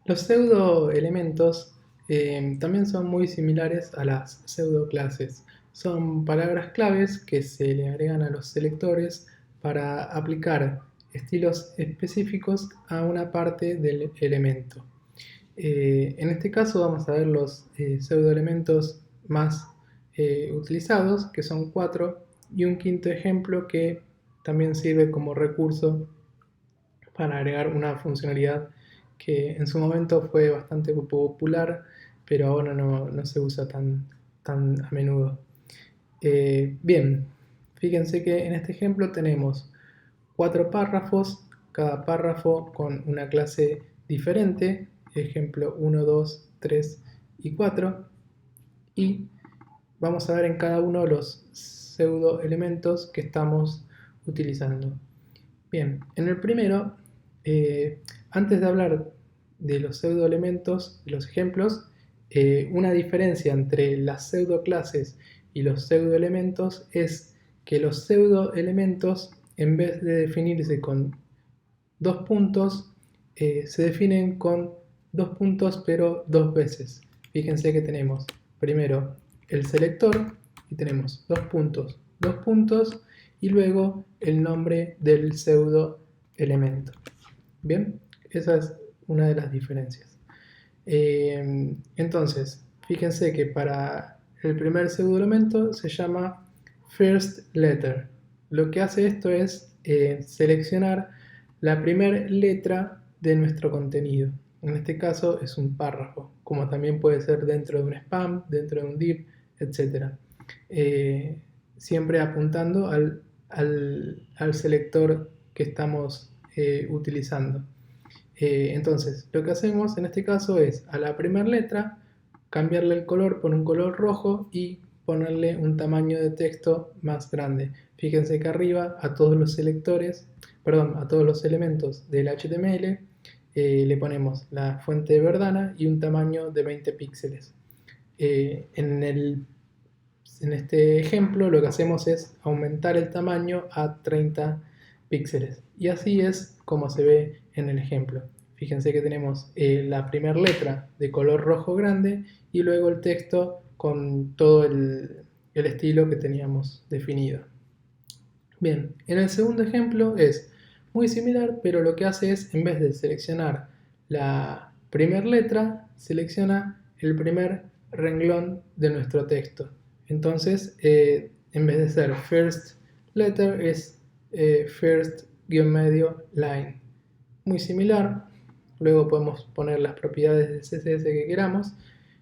Los pseudoelementos también son muy similares a las pseudoclases. Son palabras claves que se le agregan a los selectores para aplicar estilos específicos a una parte del elemento. En este caso vamos a ver los pseudoelementos más utilizados, que son 4, y un quinto ejemplo que también sirve como recurso para agregar una funcionalidad que en su momento fue bastante popular, pero ahora no se usa tan a menudo. Bien, fíjense que en este ejemplo tenemos 4 párrafos, cada párrafo con una clase diferente, ejemplo 1, 2, 3 y 4, y vamos a ver en cada uno los pseudo elementos que estamos utilizando. Bien, en el primero, antes de hablar de los pseudoelementos, de los ejemplos, una diferencia entre las pseudoclases y los pseudoelementos es que los pseudoelementos, en vez de definirse con 2 puntos, se definen con 2 puntos pero 2 veces. Fíjense que tenemos primero el selector y tenemos 2 puntos y luego el nombre del pseudo elemento. Bien, esa es una de las diferencias. Entonces, fíjense que para el primer pseudo elemento se llama first letter. Lo que hace esto es seleccionar la primera letra de nuestro contenido. En este caso es un párrafo, como también puede ser dentro de un spam, dentro de un div, etc. Siempre apuntando al selector que estamos utilizando. Entonces, lo que hacemos en este caso es a la primera letra cambiarle el color por un color rojo y ponerle un tamaño de texto más grande. Fíjense que arriba a todos los selectores, perdón, a todos los elementos del HTML le ponemos la fuente de Verdana y un tamaño de 20 píxeles. En este ejemplo lo que hacemos es aumentar el tamaño a 30 píxeles. Y así es como se ve en el ejemplo. Fíjense que tenemos la primera letra de color rojo grande y luego el texto con todo el estilo que teníamos definido. Bien, en el segundo ejemplo es muy similar, pero lo que hace es, en vez de seleccionar la primera letra, selecciona el primer renglón de nuestro texto. Entonces, en vez de ser first letter, es first-medio line. Muy similar. Luego podemos poner las propiedades del CSS que queramos.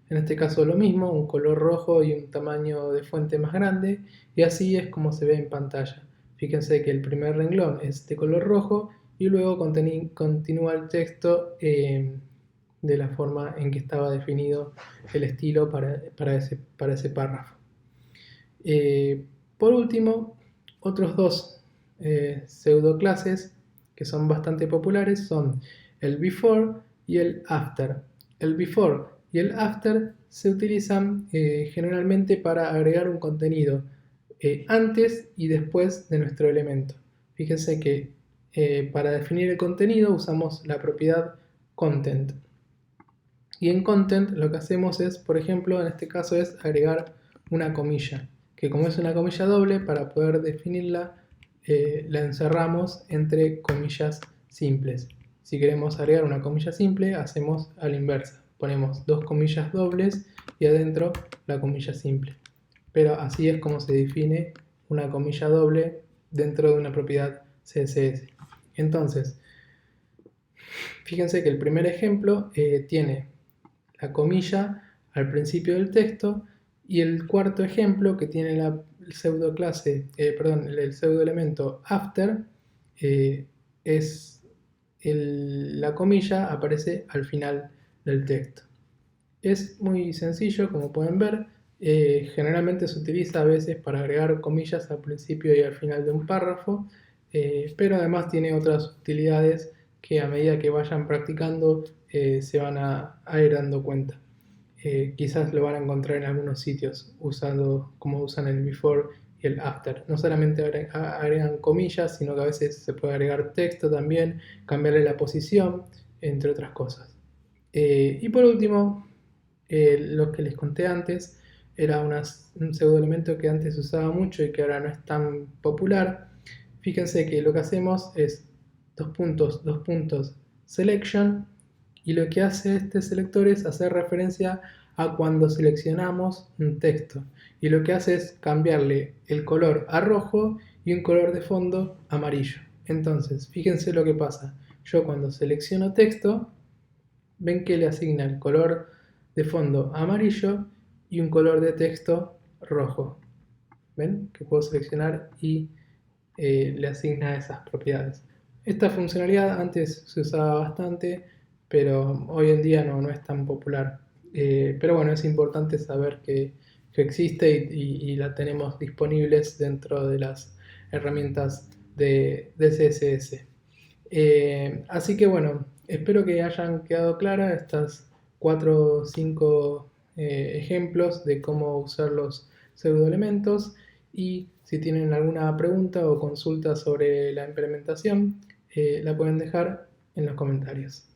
En este caso lo mismo, un color rojo y un tamaño de fuente más grande. Y así es como se ve en pantalla. Fíjense que el primer renglón es de color rojo y luego continúa el texto de la forma en que estaba definido el estilo para ese párrafo. Por último, otros dos pseudoclases que son bastante populares son el before y el after. El before y el after se utilizan generalmente para agregar un contenido antes y después de nuestro elemento. Fíjense que para definir el contenido usamos la propiedad content. Y en content lo que hacemos es, por ejemplo, en este caso es agregar una comilla, que como es una comilla doble, para poder definirla la encerramos entre comillas simples. Si queremos agregar una comilla simple, hacemos a la inversa. Ponemos 2 comillas dobles y adentro la comilla simple. Pero así es como se define una comilla doble dentro de una propiedad CSS. Entonces, fíjense que el primer ejemplo tiene la comilla al principio del texto y el cuarto ejemplo que tiene la pseudoclase, el pseudoelemento after es la comilla aparece al final del texto. Es muy sencillo, como pueden ver. Generalmente se utiliza a veces para agregar comillas al principio y al final de un párrafo, pero además tiene otras utilidades que a medida que vayan practicando se van a ir dando cuenta. Quizás lo van a encontrar en algunos sitios usando como usan el before y el after. No solamente agregan comillas, sino que a veces se puede agregar texto también, cambiarle la posición, entre otras cosas. Y por último, lo que les conté antes era un pseudoelemento que antes se usaba mucho y que ahora no es tan popular. Fíjense que lo que hacemos es dos puntos, selection, y lo que hace este selector es hacer referencia a cuando seleccionamos un texto. Y lo que hace es cambiarle el color a rojo y un color de fondo amarillo. Entonces, fíjense lo que pasa. Yo cuando selecciono texto, ven que le asigna el color de fondo amarillo y un color de texto rojo. ¿Ven? Que puedo seleccionar y le asigna esas propiedades. Esta funcionalidad antes se usaba bastante, pero hoy en día no es tan popular. Pero bueno, es importante saber que existe y la tenemos disponibles dentro de las herramientas de CSS. Así que bueno, espero que hayan quedado claras estas 4 o 5 ejemplos de cómo usar los pseudoelementos, y si tienen alguna pregunta o consulta sobre la implementación, la pueden dejar en los comentarios.